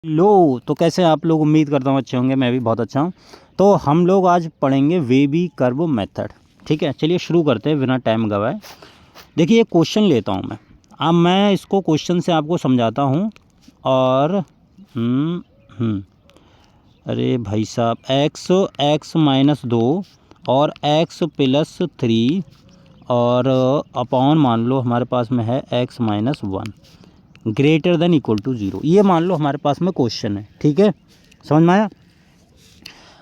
लो तो कैसे हैं आप लोग। उम्मीद करता हूँ अच्छे होंगे। मैं भी बहुत अच्छा हूँ। तो हम लोग आज पढ़ेंगे वेबी कर्व मेथड। ठीक है, चलिए शुरू करते हैं बिना टाइम गवाए। देखिए ये क्वेश्चन लेता हूँ मैं। अब मैं इसको क्वेश्चन से आपको समझाता हूँ। और अरे भाई साहब, x -2 और x+3 और अपॉन मान लो हमारे पास में है x-1 greater than equal to 0। ये मान लो हमारे पास में क्वेश्चन है। ठीक है, समझ में आया।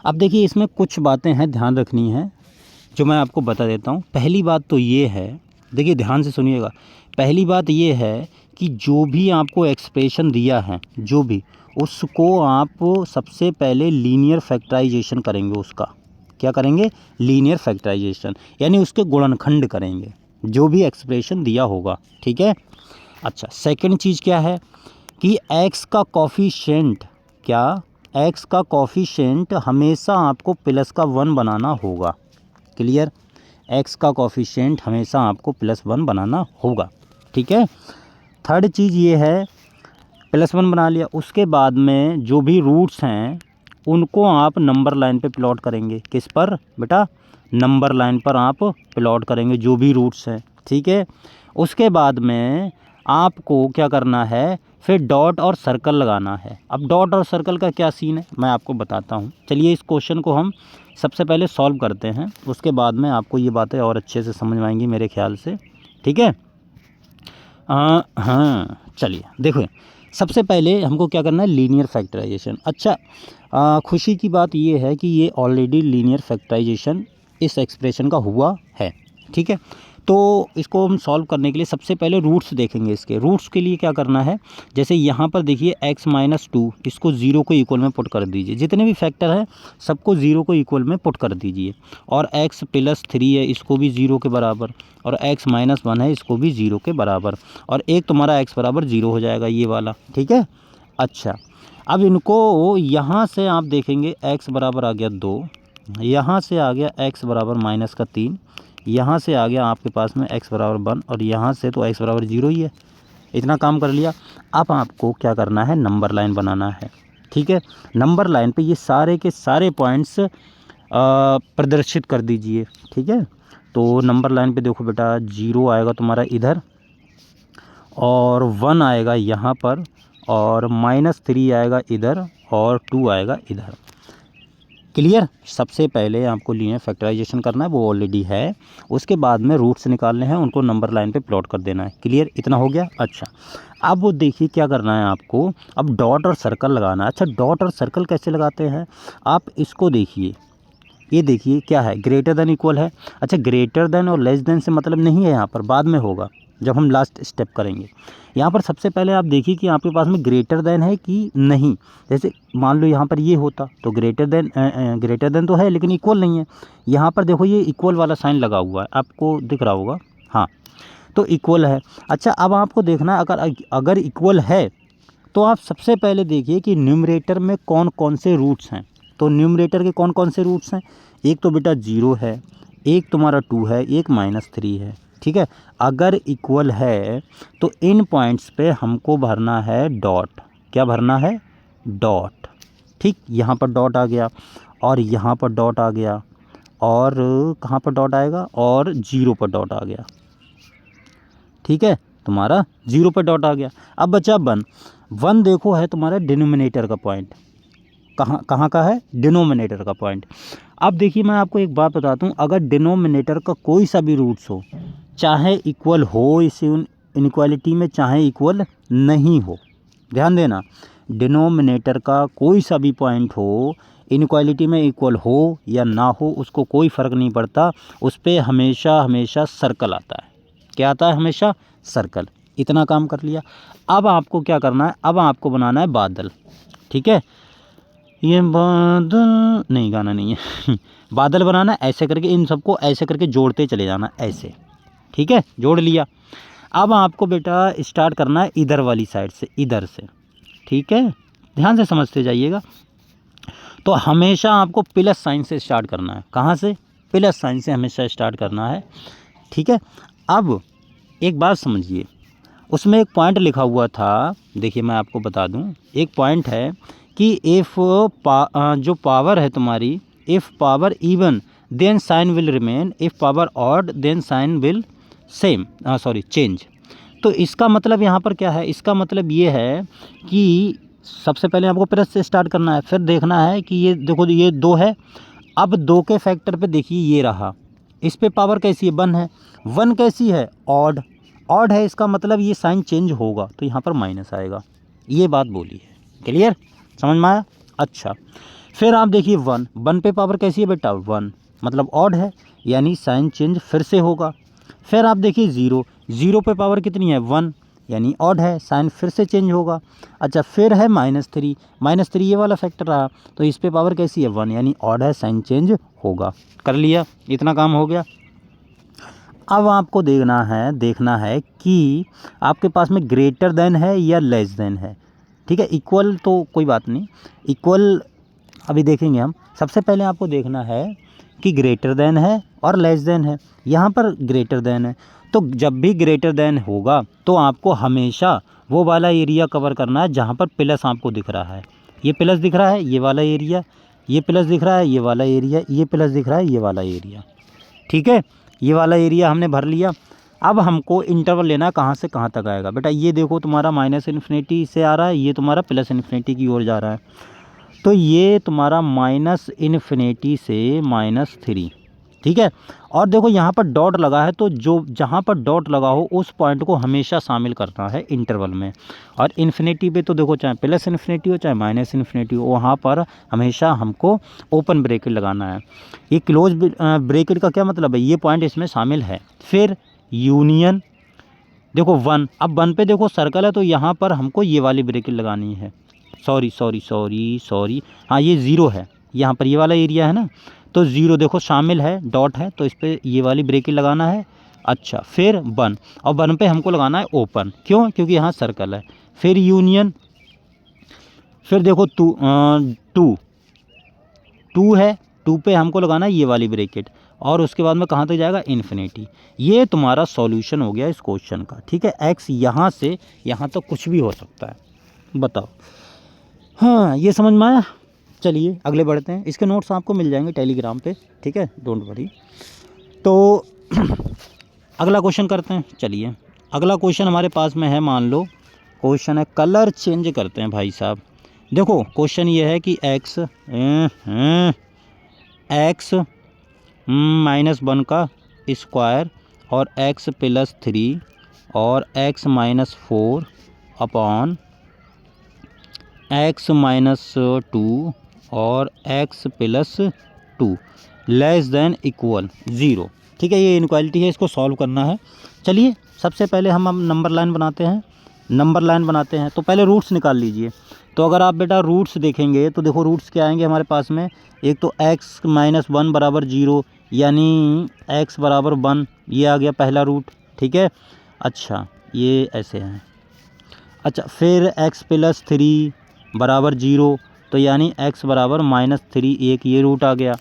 अब देखिए इसमें कुछ बातें हैं ध्यान रखनी है, जो मैं आपको बता देता हूँ। पहली बात तो ये है, देखिए ध्यान से सुनिएगा। पहली बात ये है कि जो भी आपको एक्सप्रेशन दिया है, जो भी, उसको आप सबसे पहले लीनियर फैक्टराइजेशन करेंगे। उसका क्या करेंगे? लीनियर फैक्टराइजेशन, यानी उसके गुणनखंड करेंगे जो भी एक्सप्रेशन दिया होगा। ठीक है। अच्छा, सेकंड चीज़ क्या है कि x का कॉफिशिएंट, क्या x का कॉफिशिएंट हमेशा आपको +1 बनाना होगा। क्लियर? x का कॉफिशिएंट हमेशा आपको +1 बनाना होगा। ठीक है। थर्ड चीज़ ये है, +1 बना लिया, उसके बाद में जो भी रूट्स हैं उनको आप नंबर लाइन पे प्लॉट करेंगे। किस पर बेटा? नंबर लाइन पर आप प्लॉट करेंगे जो भी रूट्स हैं। ठीक है। उसके बाद में आपको क्या करना है, फिर डॉट और सर्कल लगाना है। अब डॉट और सर्कल का क्या सीन है मैं आपको बताता हूँ। चलिए इस क्वेश्चन को हम सबसे पहले सॉल्व करते हैं, उसके बाद में आपको ये बातें और अच्छे से समझ में आएंगी मेरे ख्याल से। ठीक है। हाँ चलिए देखो, सबसे पहले हमको क्या करना है, लीनियर फैक्टराइजेशन। अच्छा, खुशी की बात ये है कि ये ऑलरेडी लीनियर फैक्टराइजेशन इस एक्सप्रेशन का हुआ है। ठीक है। तो इसको हम सॉल्व करने के लिए सबसे पहले रूट्स देखेंगे। इसके रूट्स के लिए क्या करना है, जैसे यहाँ पर देखिए x-2, इसको 0 को इक्वल में पुट कर दीजिए। जितने भी फैक्टर हैं सबको 0 को इक्वल में पुट कर दीजिए। और x+3 है, इसको भी 0 के बराबर, और x-1 है, इसको भी 0 के बराबर, और एक तुम्हारा x बराबर 0 हो जाएगा, ये वाला। ठीक है। अच्छा, अब इनको यहाँ से आप देखेंगे, x बराबर आ गया 2, यहाँ से आ गया x बराबर -3, यहाँ से आ गया आपके पास में x बराबर 1, और यहाँ से तो x बराबर 0 ही है। इतना काम कर लिया। अब आपको क्या करना है, नंबर लाइन बनाना है। ठीक है। नंबर लाइन पे ये सारे के सारे पॉइंट्स प्रदर्शित कर दीजिए। ठीक है। तो नंबर लाइन पे देखो बेटा, 0 आएगा तुम्हारा इधर, और 1 आएगा यहाँ पर, और -3 आएगा इधर, और 2 आएगा इधर। क्लियर? सबसे पहले आपको लीनियर फैक्टराइजेशन करना है, वो ऑलरेडी है। उसके बाद में रूट्स निकालने हैं, उनको नंबर लाइन पे प्लॉट कर देना है। क्लियर? इतना हो गया। अच्छा, अब वो देखिए क्या करना है आपको, अब डॉट और सर्कल लगाना है। अच्छा, डॉट और सर्कल कैसे लगाते हैं, आप इसको देखिए। ये देखिए क्या है, ग्रेटर देन इक्वल है। अच्छा, ग्रेटर देन और लेस देन से मतलब नहीं है यहाँ पर, बाद में होगा जब हम लास्ट स्टेप करेंगे। यहाँ पर सबसे पहले आप देखिए कि आपके पास में ग्रेटर देन है कि नहीं। जैसे मान लो यहाँ पर ये होता तो ग्रेटर देन तो है, लेकिन इक्वल नहीं है। यहाँ पर देखो ये इक्वल वाला साइन लगा हुआ है, आपको दिख रहा होगा। हाँ, तो इक्वल है। अच्छा, अब आपको देखना है, अगर इक्वल है तो आप सबसे पहले देखिए कि न्यूमरेटर में कौन कौन से रूट्स हैं। तो न्यूमरेटर के कौन कौन से रूट्स हैं, एक तो बेटा 0 है, एक तुम्हारा 2 है, एक -3 है। ठीक है। अगर इक्वल है तो इन पॉइंट्स पे हमको भरना है डॉट। क्या भरना है? डॉट। ठीक, यहाँ पर डॉट आ गया, और यहाँ पर डॉट आ गया, और कहाँ पर डॉट आएगा, और 0 पर डॉट आ गया। ठीक है, तुम्हारा 0 पर डॉट आ गया। अब बचा 1 देखो है तुम्हारा डिनोमिनेटर का पॉइंट। कहाँ का है? डिनोमिनेटर का पॉइंट। अब देखिए मैं आपको एक बात बताता हूँ, अगर डिनोमिनेटर का कोई सा भी रूट्स हो, चाहे इक्वल हो इस इनइक्वालिटी में, चाहे इक्वल नहीं हो, ध्यान देना, डिनोमिनेटर का कोई सा भी पॉइंट हो, इनइक्वालिटी में इक्वल हो या ना हो, उसको कोई फ़र्क नहीं पड़ता, उस पर हमेशा हमेशा सर्कल आता है। क्या आता है? हमेशा सर्कल। इतना काम कर लिया। अब आपको क्या करना है, अब आपको बनाना है बादल। ठीक है। ये बादल नहीं, गाना नहीं है बादल बनाना है, ऐसे करके इन सबको ऐसे करके जोड़ते चले जाना, ऐसे। ठीक है, जोड़ लिया। अब आपको बेटा स्टार्ट करना है इधर वाली साइड से, इधर से। ठीक है, ध्यान से समझते जाइएगा। तो हमेशा आपको प्लस साइन से स्टार्ट करना है। कहाँ से? प्लस साइन से हमेशा स्टार्ट करना है। ठीक है। अब एक बात समझिए, उसमें एक पॉइंट लिखा हुआ था, देखिए मैं आपको बता दूं, एक पॉइंट है कि जो पावर है तुम्हारी, if power even then sign will remain, if power odd then sign will change. तो इसका मतलब यहाँ पर क्या है, इसका मतलब ये है कि सबसे पहले आपको प्लस से स्टार्ट करना है, फिर देखना है कि ये देखो ये 2 है, अब 2 के फैक्टर पे देखिए ये रहा, इस पे पावर कैसी है 1 है, 1 कैसी है ऑड, ऑड है, इसका मतलब ये साइन चेंज होगा तो यहाँ पर माइनस आएगा, ये बात बोली है। क्लियर, समझ में आया? अच्छा, फिर आप देखिए 1, 1 पे पावर कैसी है बेटा 1, मतलब ऑड है, यानी साइन चेंज फिर से होगा। फिर आप देखिए 0, 0 पे पावर कितनी है 1, यानी ऑड है, साइन फिर से चेंज होगा। अच्छा, फिर है -3, -3 ये वाला फैक्टर रहा, तो इस पे पावर कैसी है 1, यानी ऑड है, साइन चेंज होगा। कर लिया, इतना काम हो गया। अब आपको देखना है कि आपके पास में ग्रेटर देन है या लेस देन है। ठीक है, इक्वल तो कोई बात नहीं, इक्वल अभी देखेंगे हम। सबसे पहले आपको देखना है कि ग्रेटर देन है और लेस देन है। यहाँ पर ग्रेटर देन है, तो जब भी ग्रेटर देन होगा तो आपको हमेशा वो वाला एरिया कवर करना है जहाँ पर प्लस आपको दिख रहा है। ये प्लस दिख रहा है, ये वाला एरिया, ये प्लस दिख रहा है, ये वाला एरिया, ये प्लस दिख रहा है, ये वाला एरिया। ठीक है, ये वाला एरिया हमने भर लिया। अब हमको इंटरवल लेना है, कहाँ से कहाँ तक आएगा बेटा। ये देखो तुम्हारा -∞ से आ रहा है, ये तुम्हारा +∞ की ओर जा रहा है, तो ये तुम्हारा -∞ से -3। ठीक है, और देखो यहाँ पर डॉट लगा है, तो जो जहाँ पर डॉट लगा हो उस पॉइंट को हमेशा शामिल करना है इंटरवल में। और इन्फिनिटी पे तो देखो चाहे +∞ हो चाहे -∞ हो, वहाँ पर हमेशा हमको ओपन ब्रैकेट लगाना है। ये क्लोज ब्रैकेट का क्या मतलब है, ये पॉइंट इसमें शामिल है। फिर यूनियन, देखो 1, अब 1 पे देखो सर्कल है, तो यहाँ पर हमको ये वाली ब्रैकेट लगानी है। सॉरी, हाँ ये 0 है, यहाँ पर ये वाला एरिया है ना, तो 0 देखो शामिल है, डॉट है, तो इस पर ये वाली ब्रैकेट लगाना है। अच्छा, फिर 1, और 1 पे हमको लगाना है ओपन, क्यों, क्योंकि यहाँ सर्कल है। फिर यूनियन, फिर देखो 2 है, 2 पे हमको लगाना है ये वाली ब्रैकेट, और उसके बाद में कहाँ तक जाएगा इन्फिनिटी। ये तुम्हारा सॉल्यूशन हो गया इस क्वेश्चन का। ठीक है, x यहाँ से यहाँ तक कुछ भी हो सकता है, बताओ। हाँ, ये समझ में आया। चलिए अगले बढ़ते हैं, इसके नोट्स आपको मिल जाएंगे टेलीग्राम पे, ठीक है, डोंट वरी। तो अगला क्वेश्चन करते हैं। चलिए अगला क्वेश्चन हमारे पास में है, मान लो क्वेश्चन है कलर चेंज करते हैं भाई साहब। देखो क्वेश्चन ये है कि x -1 का स्क्वायर और x + 3 और x - 4 अपॉन x - 2 और x + 2 लेस देन इक्वल 0। ठीक है, ये इनक्वालिटी है, इसको सॉल्व करना है। चलिए सबसे पहले हम नंबर लाइन बनाते हैं। तो पहले रूट्स निकाल लीजिए। तो अगर आप बेटा रूट्स देखेंगे तो देखो रूट्स क्या आएंगे हमारे पास में। एक तो x - 1 = 0, यानी x = 1, ये आ गया पहला रूट। ठीक है, अच्छा ये ऐसे हैं। अच्छा, फिर x + 3 = 0, तो यानी x = -3, एक ये रूट आ गया।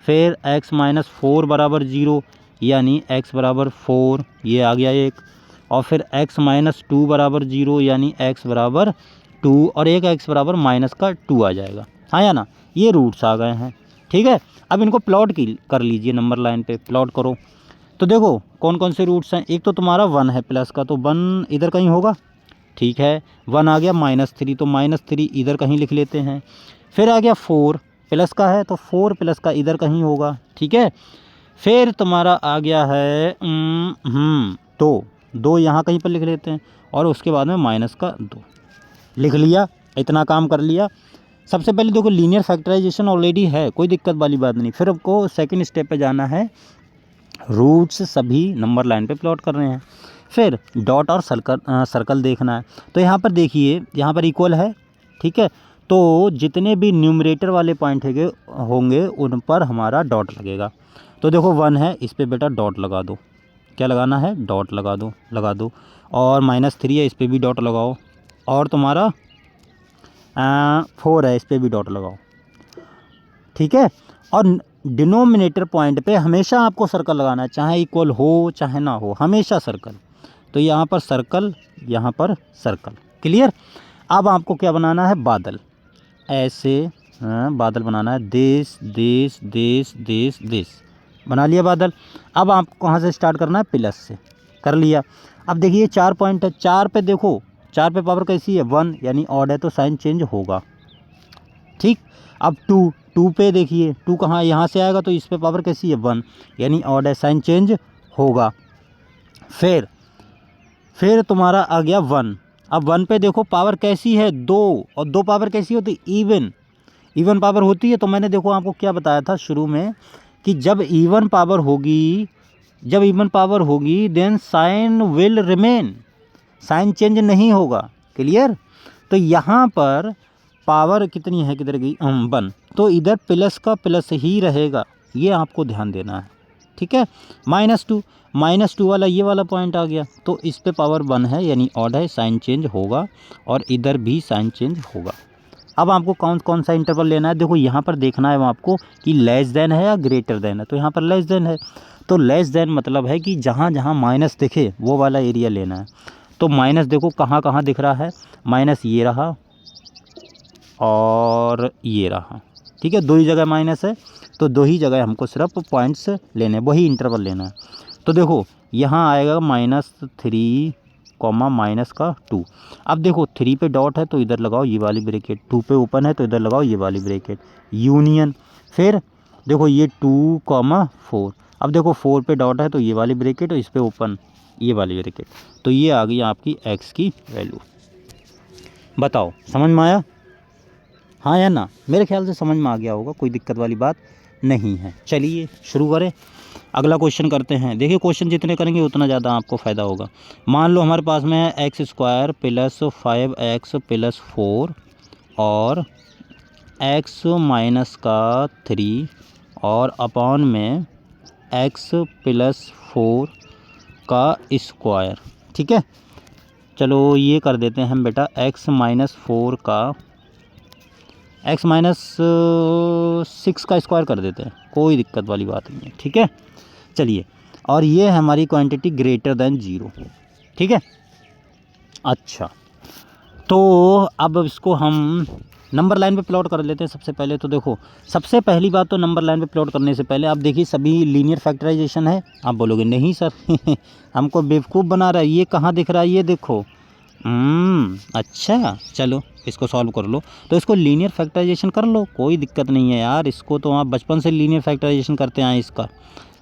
फिर x - 4 = 0, यानी x = 4, ये आ गया एक। और फिर x - 2 = 0, यानी x = 2, और एक x = -2 आ जाएगा। हाँ या ना, ये रूट्स आ गए हैं। ठीक है, अब इनको प्लॉट कर लीजिए, नंबर लाइन पे प्लॉट करो। तो देखो कौन कौन से रूट्स हैं। एक तो तुम्हारा 1 है प्लस का, तो 1 इधर कहीं होगा। ठीक है, 1 आ गया -3, तो -3 इधर कहीं लिख लेते हैं। फिर आ गया 4 प्लस का है, तो 4 प्लस का इधर कहीं होगा। ठीक है, फिर तुम्हारा आ गया है 2 यहाँ कहीं पर लिख लेते हैं, और उसके बाद में -2 लिख लिया। इतना काम कर लिया। सबसे पहले देखो लीनियर फैक्टराइजेशन ऑलरेडी है, कोई दिक्कत वाली बात नहीं। फिर आपको सेकंड स्टेप पे जाना है, रूट्स सभी नंबर लाइन पे प्लॉट कर रहे हैं। फिर डॉट और सर्कल देखना है। तो यहाँ पर देखिए, यहाँ पर इक्वल है। ठीक है, तो जितने भी न्यूमरेटर वाले पॉइंट होंगे उन पर हमारा डॉट लगेगा। तो देखो 1 है, इस पर बेटा डॉट लगा दो। क्या लगाना है, डॉट लगा दो। और -3 है, इस पर भी डॉट लगाओ। और तुम्हारा 4 है, इस पर भी डॉट लगाओ। ठीक है, और डिनोमिनेटर पॉइंट पे हमेशा आपको सर्कल लगाना है, चाहे इक्वल हो चाहे ना हो, हमेशा सर्कल। तो यहाँ पर सर्कल यहाँ पर सर्कल। क्लियर। अब आपको क्या बनाना है, बादल। ऐसे बादल बनाना है, देश देश देश देश देश, बना लिया बादल। अब आपको कहाँ से स्टार्ट करना है, प्लस से, कर लिया। अब देखिए 4 पॉइंट है, 4 पे देखो, 4 पे पावर कैसी है, 1, यानी ऑड है तो साइन चेंज होगा। ठीक। अब 2 पे देखिए, 2 कहाँ, यहाँ से आएगा तो इस पे पावर कैसी है, 1, यानी ऑड है, साइन चेंज होगा। फिर तुम्हारा आ गया 1। अब 1 पे देखो पावर कैसी है, 2, और 2 पावर कैसी होती है, इवन पावर होती है। तो मैंने देखो आपको क्या बताया था शुरू में कि जब इवन पावर होगी then sign will remain, sign change नहीं होगा। क्लियर। तो यहाँ पर पावर कितनी है, किधर गई, 1, तो इधर प्लस का प्लस ही रहेगा, ये आपको ध्यान देना है। ठीक है। -2 वाला ये वाला पॉइंट आ गया, तो इस पे पावर 1 है यानी ऑड है, साइन चेंज होगा, और इधर भी साइन चेंज होगा। अब आपको कौन कौन सा इंटरवल लेना है, देखो यहाँ पर देखना है आपको कि लेस देन है या ग्रेटर देन है, तो यहाँ पर लेस देन है, तो लेस देन मतलब है कि जहाँ जहाँ माइनस दिखे वो वाला एरिया लेना है। तो माइनस देखो कहाँ कहाँ दिख रहा है, माइनस ये रहा और ये रहा। ठीक है, 2 ही जगह माइनस है, तो 2 ही जगह हमको सिर्फ पॉइंट्स लेने, वही इंटरवल लेना है। तो देखो यहाँ आएगा -3, -2। अब देखो 3 पे डॉट है तो इधर लगाओ ये वाली ब्रैकेट, 2 पे ओपन है तो इधर लगाओ ये वाली ब्रैकेट, यूनियन। फिर देखो ये 2, 4। अब देखो 4 पे डॉट है तो ये वाली ब्रैकेट, और इस पे ओपन ये वाली ब्रैकेट, तो ये आ गई आपकी x की वैल्यू। बताओ समझ में आया, हाँ या ना? मेरे ख्याल से समझ में आ गया होगा, कोई दिक्कत वाली बात नहीं है। चलिए शुरू करें, अगला क्वेश्चन करते हैं। देखिए क्वेश्चन जितने करेंगे उतना ज़्यादा आपको फ़ायदा होगा। मान लो हमारे पास में है x² + 5x + 4 और x - 3 और अपॉन में x + 4 का स्क्वायर। ठीक है, चलो ये कर देते हैं हम बेटा, x - 4 का x - 6 का स्क्वायर कर देते हैं, कोई दिक्कत वाली बात नहीं है। ठीक है, चलिए, और ये है हमारी क्वांटिटी ग्रेटर देन 0। ठीक है, अच्छा, तो अब इसको हम नंबर लाइन पे प्लॉट कर लेते हैं सबसे पहले। तो देखो सबसे पहली बात तो नंबर लाइन पे प्लॉट करने से पहले आप देखिए सभी लीनियर फैक्टराइजेशन है। आप बोलोगे नहीं सर हमको बेवकूफ़ बना रहा है, ये कहाँ दिख रहा है, ये देखो। अच्छा, चलो इसको सॉल्व कर लो। तो इसको लीनियर फैक्टराइजेशन कर लो, कोई दिक्कत नहीं है यार, इसको तो आप बचपन से लीनियर फैक्टराइजेशन करते आए इसका।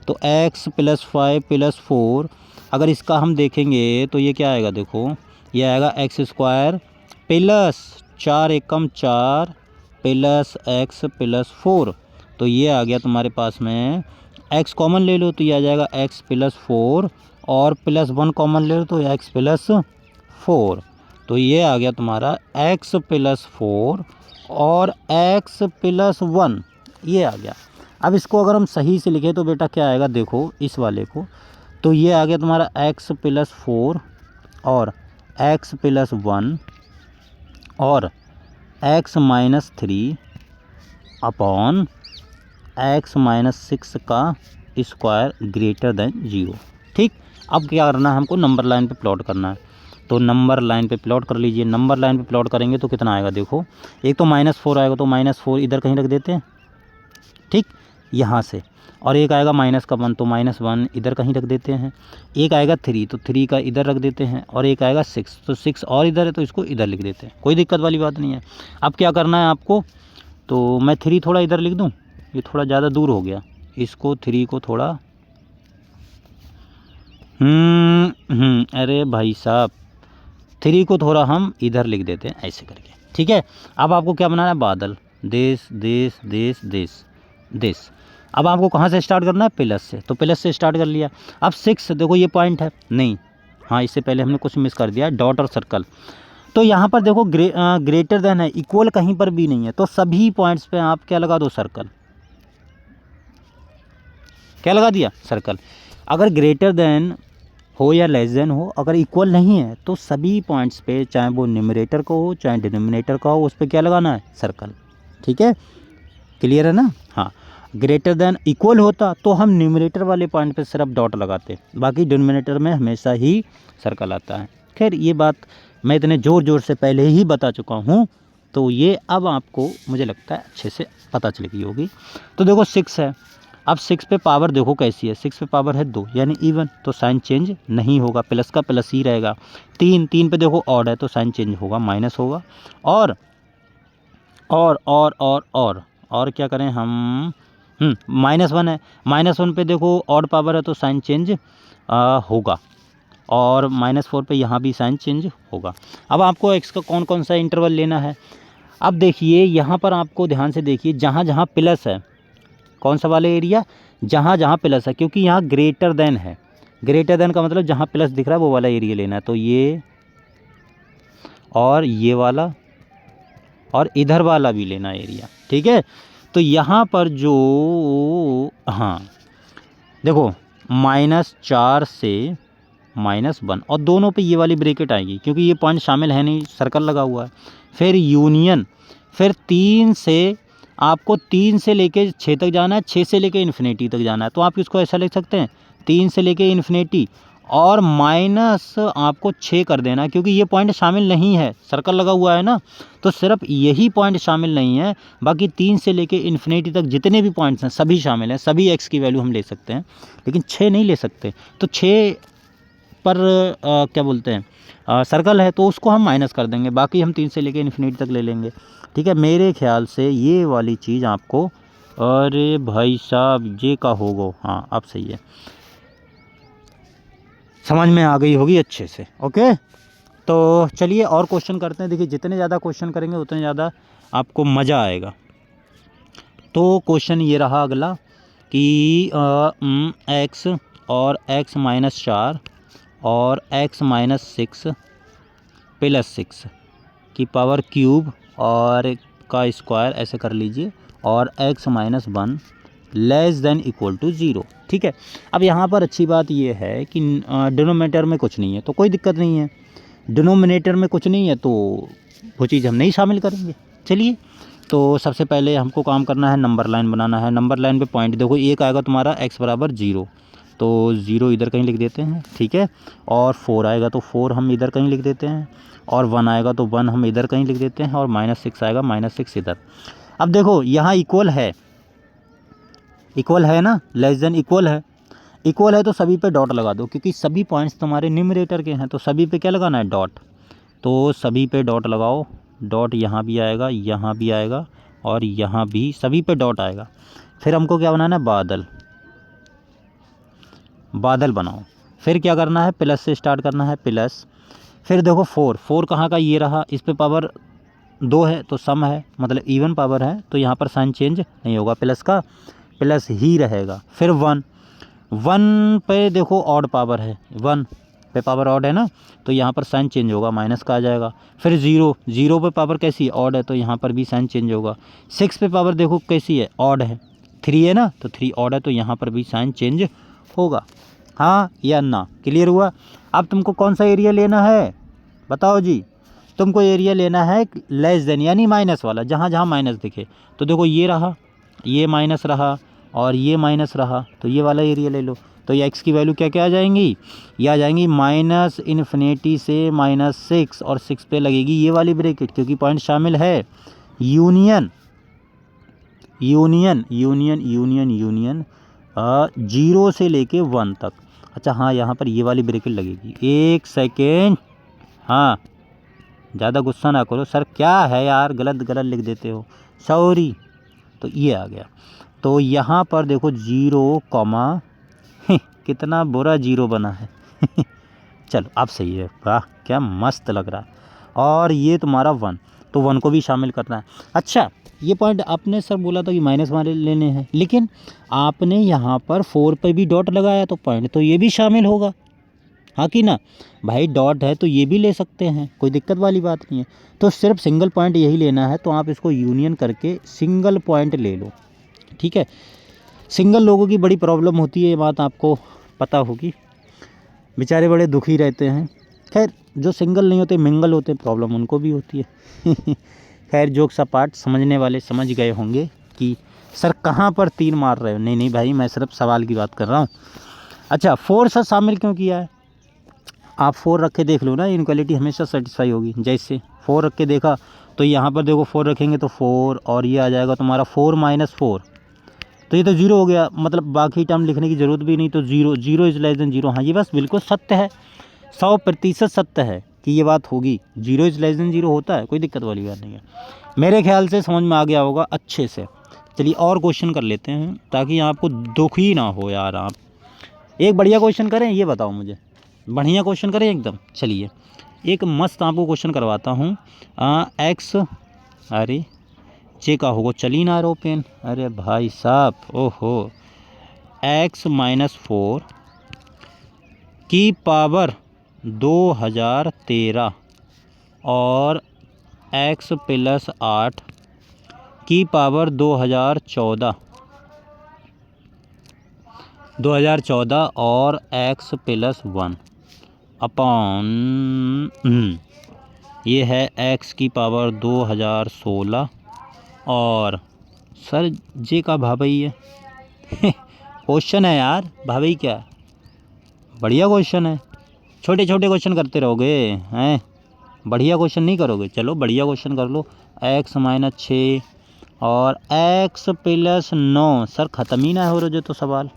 तो x + 5 + 4, अगर इसका हम देखेंगे तो ये क्या आएगा, देखो ये आएगा x² + 4 एकम 4 + x + 4। तो ये आ गया तुम्हारे पास में, x कॉमन ले लो तो ये आ जाएगा x + 4 और +1 कॉमन ले लो तो x + 4। तो ये आ गया तुम्हारा x + 4 और x + 1, ये आ गया। अब इसको अगर हम सही से लिखें तो बेटा क्या आएगा, देखो इस वाले को, तो ये आ गया तुम्हारा x + 4 और x + 1 और x - 3 अपॉन x - 6 का स्क्वायर ग्रेटर देन 0। ठीक, अब क्या करना है हमको, नंबर लाइन पे प्लॉट करना है। तो नंबर लाइन पे प्लॉट कर लीजिए। नंबर लाइन पे प्लॉट करेंगे तो कितना आएगा, देखो एक तो -4 आएगा, तो -4 इधर कहीं रख देते हैं, ठीक, यहाँ से, और एक आएगा -1 तो -1 इधर कहीं रख देते हैं। एक आएगा 3 तो 3 का इधर रख देते हैं, और एक आएगा 6 तो 6 और इधर है तो इसको इधर लिख देते हैं, कोई दिक्कत वाली बात नहीं है। अब क्या करना है आपको, तो मैं 3 थोड़ा इधर लिख दूँ, ये थोड़ा ज़्यादा दूर हो गया, इसको 3 को थोड़ा अरे भाई साहब 3 को थोड़ा हम इधर लिख देते हैं ऐसे करके। ठीक है, अब आपको क्या बनाना है, बादल, देश देश देश देश देश। अब आपको कहाँ से स्टार्ट करना है, प्लस से, तो प्लस से स्टार्ट कर लिया। अब 6 देखो ये पॉइंट है, नहीं हाँ इससे पहले हमने कुछ मिस कर दिया, डॉट और सर्कल। तो यहाँ पर देखो ग्रेटर देन है, इक्वल कहीं पर भी नहीं है, तो सभी पॉइंट्स पे आप क्या लगा दो, सर्कल। क्या लगा दिया, सर्कल। अगर ग्रेटर देन हो या लेस देन हो, अगर इक्वल नहीं है तो सभी पॉइंट्स पे, चाहे वो न्यूमरेटर का हो चाहे डिनोमिनेटर का हो, उस पर क्या लगाना है, सर्कल। ठीक है, क्लियर है ना? हाँ, ग्रेटर देन इक्वल होता तो हम न्यूमरेटर वाले पॉइंट पे सिर्फ डॉट लगाते, बाकी डिनोमिनेटर में हमेशा ही सर्कल आता है। खैर ये बात मैं इतने ज़ोर से पहले ही बता चुका हूँ, तो ये अब आपको मुझे लगता है अच्छे से पता चल गई होगी। तो देखो 6 है, अब 6 पे पावर देखो कैसी है, 6 पे पावर है 2 यानी इवन, तो साइन चेंज नहीं होगा, प्लस का प्लस ही रहेगा। 3 पे देखो ऑड है तो साइन चेंज होगा, माइनस होगा। और क्या करें हम, -1 है, -1 पे देखो ऑड पावर है तो साइन चेंज होगा, और -4 पे यहाँ भी साइन चेंज होगा। अब आपको एक्स का कौन कौन सा इंटरवल लेना है। अब देखिए यहाँ पर आपको ध्यान से देखिए, जहाँ जहाँ प्लस है, कौन सा वाला एरिया, जहाँ जहाँ प्लस है, क्योंकि यहाँ ग्रेटर देन है, ग्रेटर देन का मतलब जहाँ प्लस दिख रहा है वो वाला एरिया लेना है। तो ये और ये वाला और इधर वाला भी लेना एरिया, ठीक है। तो यहाँ पर जो हाँ देखो -4 से -1, और दोनों पे ये वाली ब्रैकेट आएगी क्योंकि ये पॉइंट शामिल है नहीं, सर्कल लगा हुआ है। फिर यूनियन, फिर 3 से आपको 3 से लेके 6 तक जाना है, 6 से लेके इन्फिनिटी तक जाना है। तो आप इसको ऐसा लिख सकते हैं 3 से लेके इन्फिनिटी और माइनस आपको 6 कर देना, क्योंकि ये पॉइंट शामिल नहीं है, सर्कल लगा हुआ है ना, तो सिर्फ यही पॉइंट शामिल नहीं है, बाकी 3 से लेके इन्फिनिटी तक जितने भी पॉइंट्स हैं सभी शामिल हैं, सभी एक्स की वैल्यू हम ले सकते हैं, लेकिन 6 नहीं ले सकते। तो 6 पर क्या बोलते हैं सर्कल है तो उसको हम माइनस कर देंगे, बाकी हम 3 से लेके इन्फिनिटी तक ले लेंगे, ठीक है। मेरे ख्याल से ये वाली चीज़ आपको, अरे भाई साहब ये का होगा, हाँ अब सही है, समझ में आ गई होगी अच्छे से। ओके, तो चलिए और क्वेश्चन करते हैं। देखिए जितने ज़्यादा क्वेश्चन करेंगे उतने ज़्यादा आपको मज़ा आएगा। तो क्वेश्चन ये रहा अगला कि x और x-4 और x-6 प्लस 6 की पावर क्यूब और का स्क्वायर ऐसे कर लीजिए, और x-1 less than equal to 0, ठीक है। अब यहाँ पर अच्छी बात ये है कि डिनोमिनेटर में कुछ नहीं है तो कोई दिक्कत नहीं है, डिनोमिनेटर में कुछ नहीं है तो वो चीज़ हम नहीं शामिल करेंगे। चलिए, तो सबसे पहले हमको काम करना है, नंबर लाइन बनाना है। नंबर लाइन पे पॉइंट देखो, एक आएगा तुम्हारा x बराबर 0, तो 0 इधर कहीं लिख देते हैं, ठीक है। और 4 आएगा तो 4 हम इधर कहीं लिख देते हैं, और 1 आएगा तो 1 हम इधर कहीं लिख देते हैं, और -6 आएगा, -6 इधर। अब देखो यहाँ इक्वल है, इक्वल है ना, लेस देन इक्वल है, इक्वल है तो सभी पे डॉट लगा दो, क्योंकि सभी पॉइंट्स तुम्हारे न्यूमरेटर के हैं, तो सभी पे क्या लगाना है, डॉट। तो सभी पे डॉट लगाओ, डॉट यहाँ भी आएगा, यहाँ भी आएगा, और यहाँ भी सभी पे डॉट आएगा। फिर हमको क्या बनाना है, बादल, बादल बनाओ। फिर क्या करना है, प्लस से स्टार्ट करना है, प्लस। फिर देखो 4 कहाँ का, ये रहा, इस पे पावर 2 है तो सम है, मतलब इवन पावर है, तो यहाँ पर साइन चेंज नहीं होगा, प्लस का प्लस ही रहेगा। फिर 1 पे देखो ऑड पावर है, 1 पे पावर ऑड है ना, तो यहाँ पर साइन चेंज होगा, माइनस का आ जाएगा। फिर 0 पे पावर कैसी है, ऑड है, तो यहाँ पर भी साइन चेंज होगा। 6 पे पावर देखो कैसी है, ऑड है, 3 है ना, तो 3 ऑड है, तो यहाँ पर भी साइन चेंज होगा। हाँ या ना, क्लियर हुआ। अब तुमको कौन सा एरिया लेना है बताओ जी, तुमको एरिया लेना है लेस देन यानी माइनस वाला, जहाँ जहाँ माइनस दिखे। तो देखो ये रहा, ये माइनस रहा, और ये माइनस रहा, तो ये वाला एरिया ले लो। तो ये x की वैल्यू क्या क्या आ जाएंगी, ये आ जाएंगी -इन्फिनिटी से -6, और 6 पे लगेगी ये वाली ब्रैकेट, क्योंकि पॉइंट शामिल है, union union union union union 0 से लेके 1 तक। अच्छा हाँ, यहाँ पर ये वाली ब्रैकेट लगेगी, एक सेकेंड, हाँ ज़्यादा गुस्सा ना करो सर, क्या है यार, गलत गलत लिख देते हो, सॉरी। तो ये आ गया, तो यहाँ पर देखो 0, कितना बुरा 0 बना है चलो अब सही है, वाह क्या मस्त लग रहा है। और ये तुम्हारा 1, तो 1 को भी शामिल करना है। अच्छा ये पॉइंट आपने सर बोला था कि माइनस वाले लेने हैं, लेकिन आपने यहाँ पर 4 पे भी डॉट लगाया, तो पॉइंट तो ये भी शामिल होगा, हाँ कि ना भाई, डॉट है तो ये भी ले सकते हैं, कोई दिक्कत वाली बात नहीं है। तो सिर्फ सिंगल पॉइंट यही लेना है, तो आप इसको यूनियन करके सिंगल पॉइंट ले लो, ठीक है। सिंगल लोगों की बड़ी प्रॉब्लम होती है, ये बात आपको पता होगी, बेचारे बड़े दुखी रहते हैं। खैर जो सिंगल नहीं होते, मिंगल होते, प्रॉब्लम उनको भी होती है खैर जोक्स अपार्ट, समझने वाले समझ गए होंगे कि सर कहाँ पर तीर मार रहे हो। नहीं भाई, मैं सिर्फ सवाल की बात कर रहा हूँ। अच्छा 4 से शामिल क्यों किया है, आप 4 रख के देख लो ना, इनक्वालिटी हमेशा सेटिस्फाई होगी। जैसे 4 रख के देखा तो यहाँ पर देखो 4 रखेंगे तो 4 और ये आ जाएगा तुम्हारा 4 माइनस 4, तो ये तो 0 हो गया, मतलब बाकी टर्म लिखने की ज़रूरत भी नहीं, तो 0 0 इज़ लेस देन 0। हाँ, ये बस बिल्कुल सत्य है, 100% सत्य है कि ये बात होगी, 0 इज़ लेस देन 0 होता है, कोई दिक्कत वाली बात नहीं है। मेरे ख्याल से समझ में आ गया होगा अच्छे से। चलिए और क्वेश्चन कर लेते हैं ताकि आपको दुख ही ना हो यार। आप एक बढ़िया क्वेश्चन करें, ये बताओ मुझे, बढ़िया क्वेश्चन करें एकदम। चलिए एक मस्त आपको क्वेश्चन करवाता हूँ। एक्स, अरे जे का होगा, चली ना रो पेन, अरे भाई साहब, ओहो, एक्स माइनस 4 की पावर 2013 और एक्स प्लस 8 की पावर 2014 और एक्स प्लस 1 अपॉन ये है एक्स की पावर 2016 और सर जे का भाई है क्वेश्चन है यार, भाई क्या बढ़िया क्वेश्चन है। छोटे छोटे क्वेश्चन करते रहोगे हैं, बढ़िया क्वेश्चन नहीं करोगे। चलो बढ़िया क्वेश्चन कर लो। एक्स माइनस 6 और एक्स प्लस 9, सर ख़त्म ही ना हो रहा जो तो सवाल।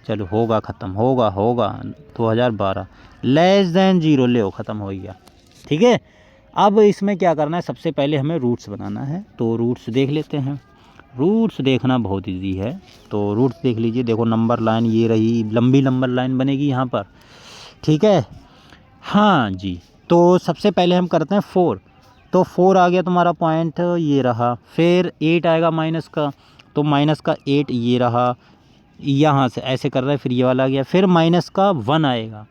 चलो होगा ख़त्म, होगा 2012 लेस देन 0, ले ख़त्म हो गया। ठीक है, अब इसमें क्या करना है, सबसे पहले हमें रूट्स बनाना है, तो रूट्स देख लेते हैं। रूट्स देखना बहुत इजी है, तो रूट्स देख लीजिए। देखो नंबर लाइन ये रही, लंबी नंबर लाइन बनेगी यहाँ पर, ठीक है। हाँ जी, तो सबसे पहले हम करते हैं 4, तो 4 आ गया तुम्हारा पॉइंट, ये रहा। फिर 8 आएगा माइनस का, तो माइनस का 8 ये रहा, यहाँ से ऐसे कर रहे हैं, फिर ये वाला आ गया। फिर माइनस का 1 आएगा,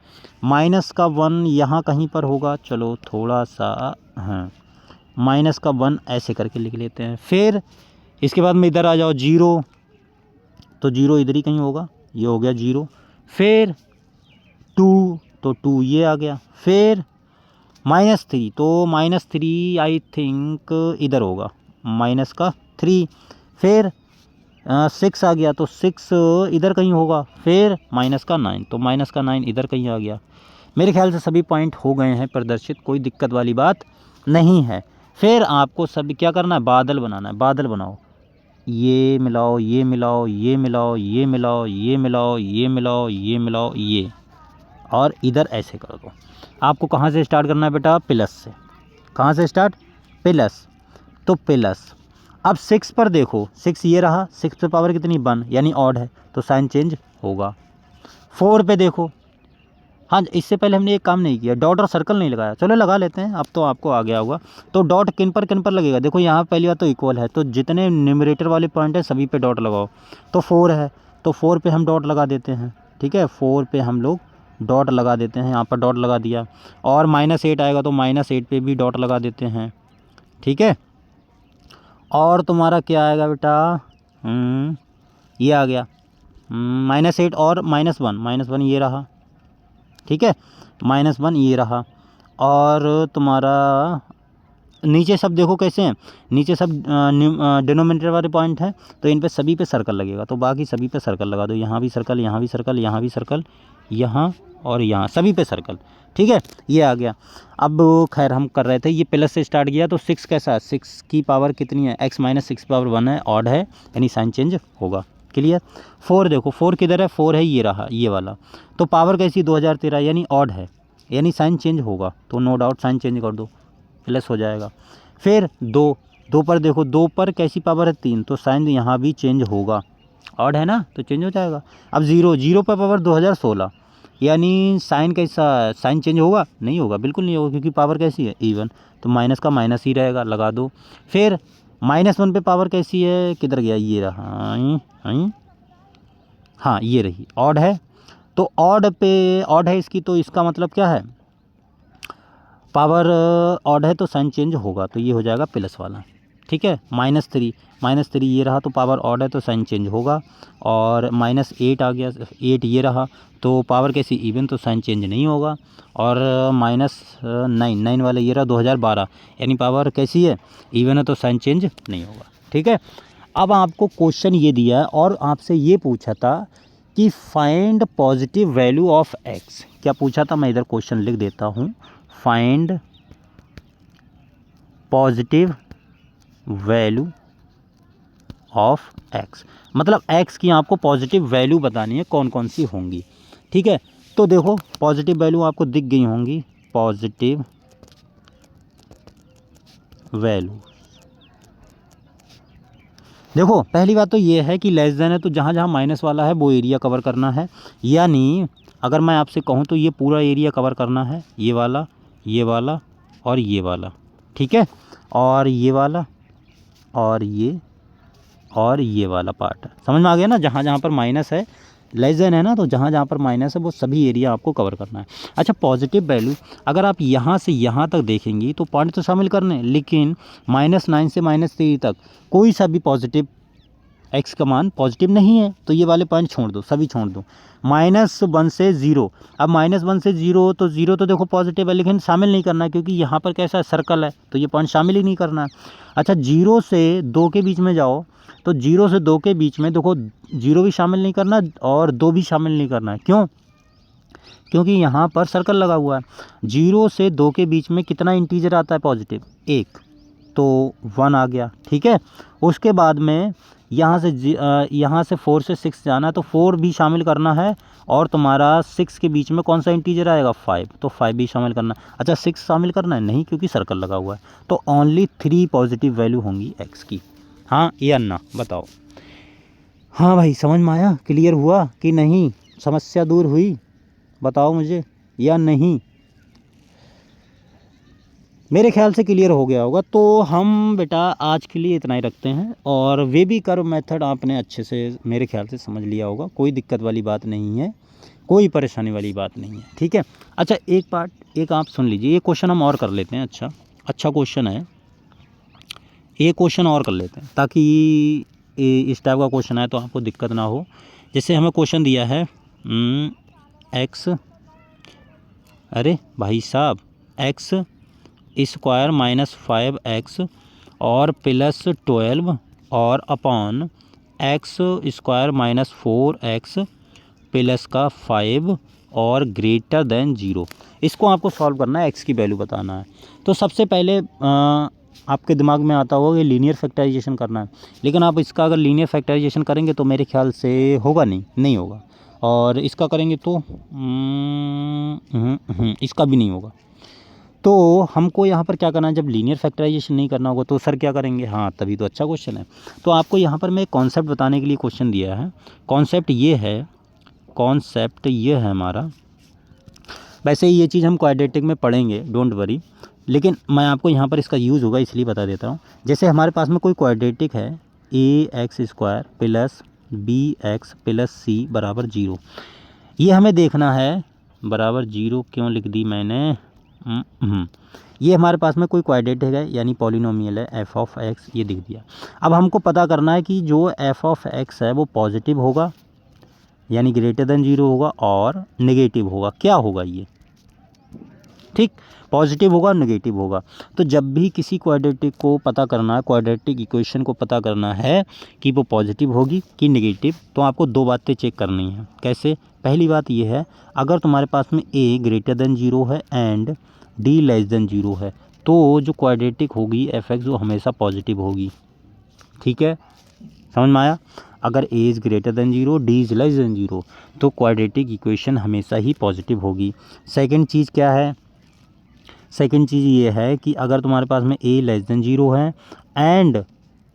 माइनस का 1 यहाँ कहीं पर होगा, चलो थोड़ा सा, हाँ माइनस का 1 ऐसे करके लिख लेते हैं। फिर इसके बाद में इधर आ जाओ 0, तो 0 इधर ही कहीं होगा, ये हो गया 0। फिर 2, तो 2 ये आ गया। फिर -3, तो -3 आई थिंक इधर होगा, माइनस का 3। फिर 6 आ गया, तो 6 इधर कहीं होगा। फिर माइनस का 9, तो माइनस का 9 इधर कहीं आ गया। मेरे ख्याल से सभी पॉइंट हो गए हैं प्रदर्शित, कोई दिक्कत वाली बात नहीं है। फिर आपको सभी क्या करना है, बादल बनाना है। बादल बनाओ, ये मिलाओ, ये मिलाओ, ये मिलाओ, ये मिलाओ, ये मिलाओ, ये मिलाओ, ये मिलाओ, ये, और इधर ऐसे कर दो। आपको कहाँ से स्टार्ट करना है बेटा, प्लस से। कहाँ से स्टार्ट, प्लस, तो प्लस। अब 6 पर देखो, 6 ये रहा, 6 पे पावर कितनी 1, यानी ऑड है, तो साइन चेंज होगा। 4 पे देखो, हाँ इससे पहले हमने एक काम नहीं किया, डॉट और सर्कल नहीं लगाया, चलो लगा लेते हैं, अब तो आपको आ गया होगा। तो डॉट किन पर लगेगा, देखो यहाँ पहली बात तो इक्वल है, तो जितने न्यूमरेटर वाले पॉइंट है सभी पे डॉट लगाओ। तो 4 है, तो 4 पे हम डॉट लगा देते हैं, ठीक है, 4 पे हम लोग डॉट लगा देते हैं, यहाँ पर डॉट लगा दिया। और -8 आएगा तो -8 पे भी डॉट लगा देते हैं, ठीक है। और तुम्हारा क्या आएगा बेटा, ये आ गया -8 और -1 ये रहा, ठीक है, -1 ये रहा। और तुम्हारा नीचे सब देखो कैसे हैं, नीचे सब डिनोमिनेटर वाले पॉइंट हैं, तो इन पे सभी पे सर्कल लगेगा, तो बाकी सभी पे सर्कल लगा दो। यहाँ भी सर्कल, यहाँ भी सर्कल, यहाँ भी सर्कल, यहाँ और यहाँ सभी पे सर्कल, ठीक है, ये आ गया। अब खैर हम कर रहे थे, ये प्लस से स्टार्ट किया, तो 6 कैसा है, 6 की पावर कितनी है, x माइनस 6 पावर 1 है, ऑड है, यानी साइन चेंज होगा, क्लियर। 4 देखो, 4 किधर है, 4 है ये रहा, ये वाला, तो पावर कैसी 2013, यानी ऑड है, यानी साइन चेंज होगा, तो नो डाउट साइन चेंज कर दो, प्लस हो जाएगा। फिर 2 पर देखो, 2 पर कैसी पावर है 3, तो साइन यहाँ भी चेंज होगा, ऑड है ना, तो चेंज हो जाएगा। अब 0 पर पावर 2016, यानी साइन कैसा, साइन चेंज होगा, नहीं होगा, बिल्कुल नहीं होगा, क्योंकि पावर कैसी है इवन, तो माइनस का माइनस ही रहेगा, लगा दो। फिर -1 पे पावर कैसी है, किधर गया, ये रहा, हाँ ये रही, ऑड है, तो ऑड पे ऑड है इसकी, तो इसका मतलब क्या है, पावर ऑड है तो साइन चेंज होगा, तो ये हो जाएगा प्लस वाला, ठीक है। -3 ये रहा, तो पावर ऑड है तो साइन चेंज होगा। और -8 आ गया, 8 ये रहा, तो पावर कैसी इवन, तो साइन चेंज नहीं होगा। और -9 वाला ये रहा 2012, यानी पावर कैसी है, इवन है, तो साइन चेंज नहीं होगा, ठीक है। अब आपको क्वेश्चन ये दिया है और आपसे ये पूछा था कि find positive value of x. क्या पूछा था, मैं इधर क्वेश्चन लिख देता हूँ, find positive value of x, मतलब एक्स की आपको पॉजिटिव वैल्यू बतानी है कौन कौन सी होंगी। ठीक है, तो देखो पॉजिटिव वैल्यू आपको दिख गई होंगी, पॉजिटिव वैल्यू। देखो पहली बात तो ये है कि लेस देन है तो जहाँ जहाँ माइनस वाला है वो एरिया कवर करना है, यानी अगर मैं आपसे कहूँ तो ये पूरा एरिया कवर करना है, ये वाला, ये वाला और ये वाला। ठीक है, और ये वाला और ये वाला पार्ट समझ में आ गया ना। जहाँ जहाँ पर माइनस है, लेस देन है ना, तो जहाँ जहाँ पर माइनस है वो सभी एरिया आपको कवर करना है। अच्छा, पॉजिटिव वैल्यू अगर आप यहाँ से यहाँ तक देखेंगी तो पॉइंट तो शामिल करने, लेकिन -9 से -3 तक कोई सा भी पॉजिटिव एक्स का मान पॉजिटिव नहीं है, तो ये वाले पॉइंट छोड़ दो, सभी छोड़ दो। -1 से 0, अब -1 से 0 तो 0 तो देखो पॉजिटिव है, लेकिन शामिल नहीं करना है क्योंकि यहाँ पर कैसा सर्कल है, तो ये पॉइंट शामिल ही नहीं करना है। अच्छा, 0 से 2 के बीच में जाओ, तो 0 से 2 के बीच में देखो 0 भी शामिल नहीं करना और 2 भी शामिल नहीं करना है। क्यों? क्योंकि यहाँ पर सर्कल लगा हुआ है। 0 से 2 के बीच में कितना इंटीजर आता है पॉजिटिव? 1, तो 1 आ गया। ठीक है, उसके बाद में यहाँ से 4 से 6 जाना है, तो 4 भी शामिल करना है, और तुम्हारा 6 के बीच में कौन सा इंटीजर आएगा? 5, तो 5 भी शामिल करना है। अच्छा, 6 शामिल करना है नहीं, क्योंकि सर्कल लगा हुआ है, तो ओनली 3 पॉजिटिव वैल्यू होंगी एक्स की। हाँ या ना बताओ। हाँ भाई, समझ में आया? क्लियर हुआ कि नहीं? समस्या दूर हुई? बताओ मुझे, या नहीं? मेरे ख्याल से क्लियर हो गया होगा। तो हम बेटा आज के लिए इतना ही रखते हैं, और वे भी कर्व मेथड आपने अच्छे से मेरे ख्याल से समझ लिया होगा, कोई दिक्कत वाली बात नहीं है, कोई परेशानी वाली बात नहीं है। ठीक है, अच्छा एक आप सुन लीजिए, ये क्वेश्चन हम और कर लेते हैं। अच्छा क्वेश्चन है, ये क्वेश्चन और कर लेते हैं ताकि इस टाइप का क्वेश्चन आए तो आपको दिक्कत ना हो। जैसे हमें क्वेश्चन दिया है एक्स, अरे भाई साहब, एक्स स्क्वायर -5x और +12 और upon x square -4x plus का 5 और ग्रेटर देन 0। इसको आपको सॉल्व करना है, एक्स की वैल्यू बताना है। तो सबसे पहले आपके दिमाग में आता होगा कि लीनियर फैक्टराइजेशन करना है, लेकिन आप इसका अगर लीनियर फैक्टराइजेशन करेंगे तो मेरे ख्याल से होगा नहीं होगा, और इसका करेंगे तो इसका भी नहीं होगा। तो हमको यहाँ पर क्या करना है, जब लीनियर फैक्टराइजेशन नहीं करना होगा तो सर क्या करेंगे? हाँ, तभी तो अच्छा क्वेश्चन है। तो आपको यहाँ पर मैं कॉन्सेप्ट बताने के लिए क्वेश्चन दिया है। कॉन्सेप्ट ये है हमारा, वैसे ही ये चीज़ हम क्वाड्रेटिक में पढ़ेंगे, डोंट वरी, लेकिन मैं आपको यहाँ पर इसका यूज़ होगा इसलिए बता देता हूँ। जैसे हमारे पास में कोई क्वाड्रेटिक है, ax² + bx + c = 0, ये हमें देखना है। बराबर 0 क्यों लिख दी मैंने? ये हमारे पास में कोई क्वाड्रेटिक है, यानी पॉलिनोमियल है, f(x), ये दिख दिया। अब हमको पता करना है कि जो f(x) है वो पॉजिटिव होगा, यानी ग्रेटर देन 0 होगा, और नेगेटिव होगा। क्या होगा ये? ठीक, पॉजिटिव होगा, नेगेटिव होगा। तो जब भी किसी क्वाड्रेटिक को पता करना है, क्वाड्रेटिक इक्वेशन को पता करना है कि वो पॉजिटिव होगी कि नेगेटिव, तो आपको 2 बातें चेक करनी है। कैसे? पहली बात ये है, अगर तुम्हारे पास में a ग्रेटर देन 0 है एंड d लेस देन 0 है, तो जो क्वाड्रेटिक होगी f(x) वो हमेशा पॉजिटिव होगी। ठीक है, समझ में आया? अगर a is greater than 0, d is less than 0, तो क्वाड्रेटिक इक्वेशन हमेशा ही पॉजिटिव होगी। सेकंड चीज़ क्या है? सेकंड चीज़ ये है कि अगर तुम्हारे पास में a लेस देन 0 है एंड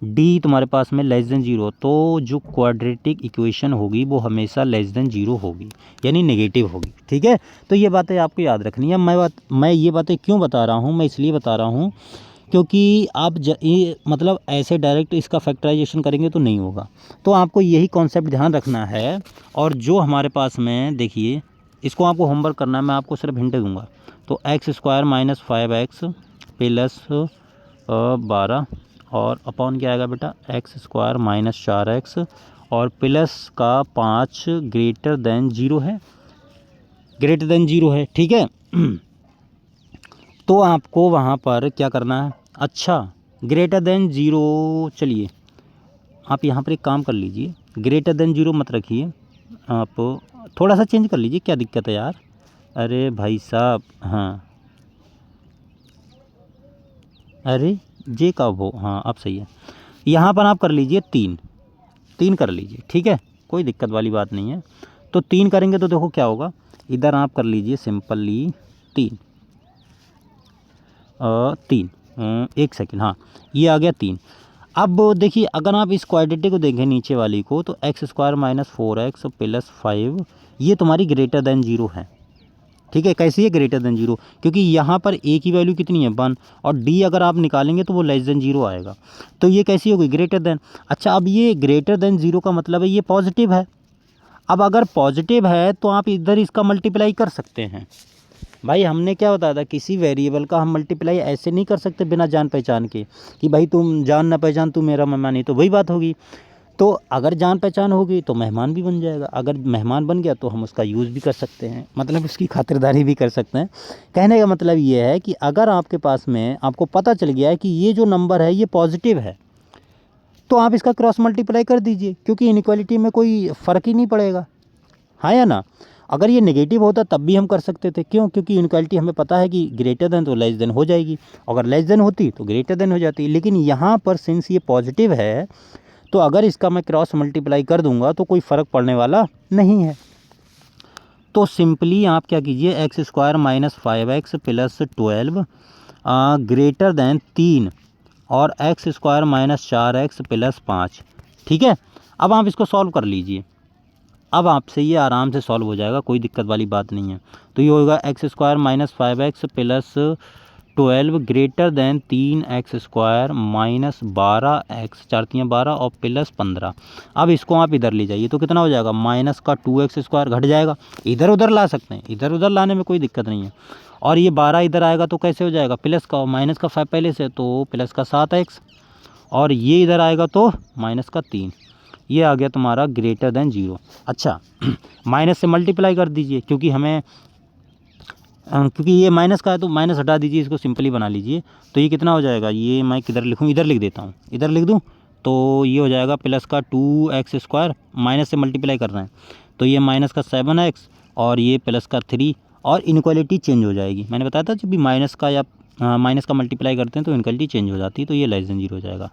d तुम्हारे पास में लेस देन 0, तो जो क्वाड्रेटिक इक्वेशन होगी वो हमेशा लेस देन 0 होगी, यानी नेगेटिव होगी। ठीक है, तो ये बातें आपको याद रखनी है। मैं ये बातें क्यों बता रहा हूँ? मैं इसलिए बता रहा हूँ क्योंकि आप मतलब ऐसे डायरेक्ट इसका फैक्टराइजेशन करेंगे तो नहीं होगा, तो आपको यही कॉन्सेप्ट ध्यान रखना है। और जो हमारे पास में देखिए, इसको आपको होमवर्क करना है, मैं आपको सिर्फ हिंट दूंगा। तो x² -5x + 12 और अपॉन क्या आएगा बेटा? x² -4x और प्लस का 5 ग्रेटर देन 0 है, ग्रेटर देन 0 है। ठीक है, तो आपको वहाँ पर क्या करना है? अच्छा, ग्रेटर देन 0, चलिए आप यहाँ पर एक काम कर लीजिए, ग्रेटर देन 0 मत रखिए, आप थोड़ा सा चेंज कर लीजिए, क्या दिक्कत है यार। अरे भाई साहब, हाँ अरे जे का वो, हाँ अब सही है। यहाँ पर आप कर लीजिए 3, 3 कर लीजिए, ठीक है, कोई दिक्कत वाली बात नहीं है। तो 3 करेंगे तो देखो क्या होगा, इधर आप कर लीजिए सिंपली 3 3 एक सेकेंड, हाँ ये आ गया 3। अब देखिए अगर आप इस क्वाड्रेटिक को देखें नीचे वाली को, तो x square minus 4x plus 5 ये तुम्हारी ग्रेटर देन 0 है, ठीक है। कैसी है, ग्रेटर देन 0, क्योंकि यहाँ पर ए की वैल्यू कितनी है 1, और डी अगर आप निकालेंगे तो वो लेस देन 0 आएगा, तो ये कैसी होगी, ग्रेटर देन। अच्छा, अब ये ग्रेटर देन 0 का मतलब है ये पॉजिटिव है। अब अगर पॉजिटिव है तो आप इधर इसका मल्टीप्लाई कर सकते हैं। भाई हमने क्या बताया था, किसी वेरिएबल का हम मल्टीप्लाई ऐसे नहीं कर सकते बिना जान पहचान के, कि भाई तुम जान ना पहचान तू मेरा मेहमान, नहीं तो वही बात होगी। तो अगर जान पहचान होगी तो मेहमान भी बन जाएगा, अगर मेहमान बन गया तो हम उसका यूज़ भी कर सकते हैं, मतलब उसकी खातिरदारी भी कर सकते हैं। कहने का मतलब ये है कि अगर आपके पास में आपको पता चल गया है कि ये जो नंबर है ये पॉजिटिव है, तो आप इसका क्रॉस मल्टीप्लाई कर दीजिए, क्योंकि इनइक्वालिटी में कोई फ़र्क ही नहीं पड़ेगा, हाँ या ना। अगर ये नेगेटिव होता तब भी हम कर सकते थे, क्यों, क्योंकि इनइक्वालिटी हमें पता है कि ग्रेटर देन तो लेस देन हो जाएगी, अगर लेस देन होती तो ग्रेटर देन हो जाती। लेकिन यहाँ पर सिंस ये पॉजिटिव है, तो अगर इसका मैं क्रॉस मल्टीप्लाई कर दूंगा तो कोई फ़र्क पड़ने वाला नहीं है। तो सिंपली आप क्या कीजिए, x square minus 5x plus 12 greater than 3 और x square minus 4x plus 5, ठीक है। अब आप इसको सॉल्व कर लीजिए, अब आपसे ये आराम से सॉल्व हो जाएगा, कोई दिक्कत वाली बात नहीं है। तो ये होगा x square minus 5x plus 12 greater than 3x square minus 12x, 4 3 12 और प्लस 15। अब इसको आप इधर ले जाइए तो कितना हो जाएगा, माइनस का 2x स्क्वायर घट जाएगा, इधर उधर ला सकते हैं, इधर उधर लाने में कोई दिक्कत नहीं है। और ये 12 इधर आएगा तो कैसे हो जाएगा, प्लस का, माइनस का 5 पहले से तो प्लस का 7x, और ये इधर आएगा तो माइनस का 3, ये आ गया तुम्हारा ग्रेटर देन 0। अच्छा माइनस से मल्टीप्लाई कर दीजिए, क्योंकि हमें क्योंकि ये माइनस का है तो माइनस हटा दीजिए, इसको सिंपली बना लीजिए। तो ये कितना हो जाएगा, ये मैं किधर लिखूँ, इधर लिख देता हूँ, इधर लिख दूँ, तो ये हो जाएगा प्लस का 2x स्क्वायर, माइनस से मल्टीप्लाई कर रहे हैं तो ये माइनस का 7x और ये प्लस का 3, और इनक्वालिटी चेंज हो जाएगी। मैंने बताया था जब भी माइनस का या माइनस का मल्टीप्लाई करते हैं तो इनक्वालिटी चेंज हो जाती है, तो ये लेस देन 0 हो जाएगा,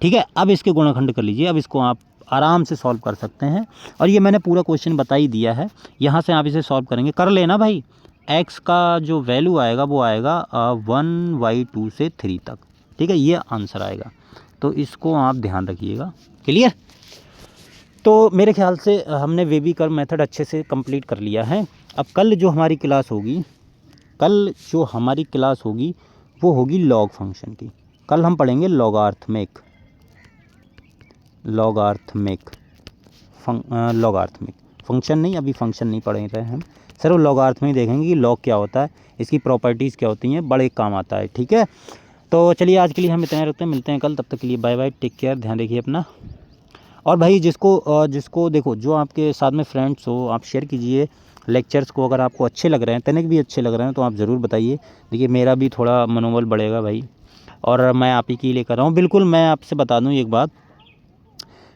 ठीक है। अब इसके गुणनखंड कर लीजिए, अब इसको आप आराम से सॉल्व कर सकते हैं, और ये मैंने पूरा क्वेश्चन बता ही दिया है, यहाँ से आप इसे सॉल्व करेंगे, कर लेना भाई। x का जो वैल्यू आएगा वो आएगा 1/2 से 3 तक, ठीक है, ये आंसर आएगा, तो इसको आप ध्यान रखिएगा, क्लियर। तो मेरे ख्याल से हमने वेबी कर्व मेथड अच्छे से कंप्लीट कर लिया है। अब कल जो हमारी क्लास होगी, कल जो हमारी क्लास होगी वो होगी लॉग फंक्शन की। कल हम पढ़ेंगे लॉगार्थमिक, लॉगार्थमिक फंक्शन नहीं, अभी फंक्शन नहीं पढ़ रहे हैं हम, सिर्फ लॉगार्थमिक देखेंगे कि लॉग क्या होता है, इसकी प्रॉपर्टीज़ क्या होती हैं, बड़े काम आता है, ठीक है। तो चलिए आज के लिए हम इतना रखते हैं, मिलते हैं कल, तब तक के लिए बाय बाय, टेक केयर, ध्यान रखिए अपना। और भाई जिसको देखो, जो आपके साथ में फ्रेंड्स हो आप शेयर कीजिए लेक्चर्स को, अगर आपको अच्छे लग रहे हैं, तनिक भी अच्छे लग रहे हैं तो आप ज़रूर बताइए। देखिए मेरा भी थोड़ा मनोबल बढ़ेगा भाई, और मैं आप ही के लिए कर रहा हूँ। बिल्कुल मैं आपसे बता दूँ एक बात,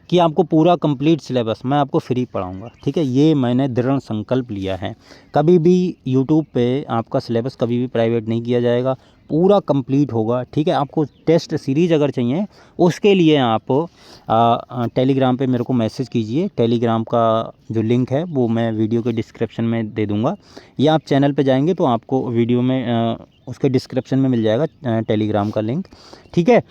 कि आपको पूरा कंप्लीट सिलेबस मैं आपको फ्री पढ़ाऊंगा, ठीक है, ये मैंने दृढ़ संकल्प लिया है। कभी भी यूट्यूब पे आपका सिलेबस कभी भी प्राइवेट नहीं किया जाएगा, पूरा कंप्लीट होगा, ठीक है। आपको टेस्ट सीरीज़ अगर चाहिए उसके लिए आप टेलीग्राम पे मेरे को मैसेज कीजिए, टेलीग्राम का जो लिंक है वो मैं वीडियो के डिस्क्रिप्शन में दे दूँगा, या आप चैनल पे जाएंगे तो आपको वीडियो में उसके डिस्क्रिप्शन में मिल जाएगा टेलीग्राम का लिंक, ठीक है।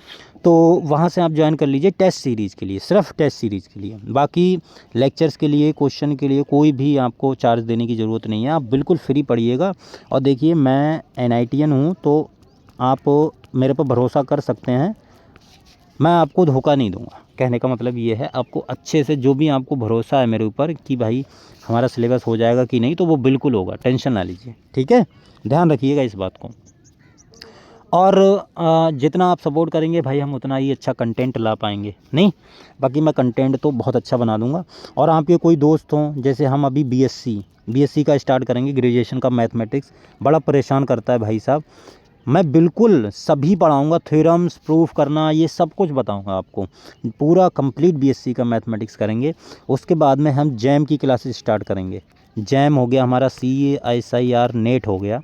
तो वहाँ से आप ज्वाइन कर लीजिए टेस्ट सीरीज़ के लिए, सिर्फ टेस्ट सीरीज़ के लिए। बाकी लेक्चर्स के लिए, क्वेश्चन के लिए कोई भी आपको चार्ज देने की ज़रूरत नहीं है, आप बिल्कुल फ्री पढ़िएगा। और देखिए मैं NITian हूँ, तो आप मेरे पर भरोसा कर सकते हैं, मैं आपको धोखा नहीं दूंगा। कहने का मतलब ये है, आपको अच्छे से जो भी आपको भरोसा है मेरे ऊपर कि भाई हमारा सिलेबस हो जाएगा कि नहीं, तो वो बिल्कुल होगा, टेंशन ना लीजिए, ठीक है। ध्यान रखिएगा इस बात को, और जितना आप सपोर्ट करेंगे भाई हम उतना ही अच्छा कंटेंट ला पाएंगे। नहीं, बाकी मैं कंटेंट तो बहुत अच्छा बना दूंगा। और आपके कोई दोस्त हों, जैसे हम अभी BSc का स्टार्ट करेंगे, ग्रेजुएशन का मैथमेटिक्स बड़ा परेशान करता है भाई साहब, मैं बिल्कुल सभी पढ़ाऊँगा, थ्योरम्स प्रूफ करना ये सब कुछ बताऊँगा आपको। पूरा कंप्लीट बीएससी का मैथमेटिक्स करेंगे। उसके बाद में हम जैम की क्लासेस स्टार्ट करेंगे। जैम हो गया हमारा, CA SIR नेट हो गया,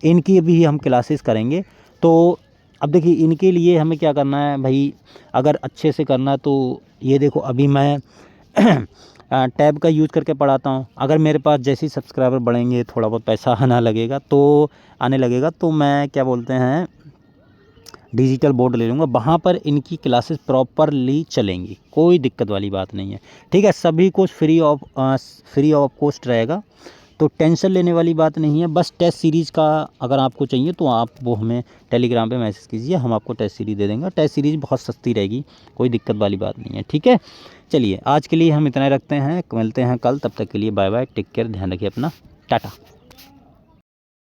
इनकी भी हम क्लासेस करेंगे। तो अब देखिए इनके लिए हमें क्या करना है भाई, अगर अच्छे से करना तो ये देखो अभी मैं टैब का यूज़ करके पढ़ाता हूँ। अगर मेरे पास जैसे ही सब्सक्राइबर बढ़ेंगे, थोड़ा बहुत पैसा आने लगेगा तो मैं क्या बोलते हैं डिजिटल बोर्ड ले लूँगा, वहाँ पर इनकी क्लासेस प्रॉपरली चलेंगी, कोई दिक्कत वाली बात नहीं है। ठीक है, सभी कुछ फ्री ऑफ कॉस्ट रहेगा, तो टेंशन लेने वाली बात नहीं है। बस टेस्ट सीरीज़ का अगर आपको चाहिए तो आप वो हमें टेलीग्राम पे मैसेज कीजिए, हम आपको टेस्ट सीरीज़ दे देंगे। टेस्ट सीरीज़ बहुत सस्ती रहेगी, कोई दिक्कत वाली बात नहीं है। ठीक है, चलिए आज के लिए हम इतना ही रखते हैं, मिलते हैं कल, तब तक के लिए बाय बाय, टेक केयर, ध्यान रखिए अपना, टाटा।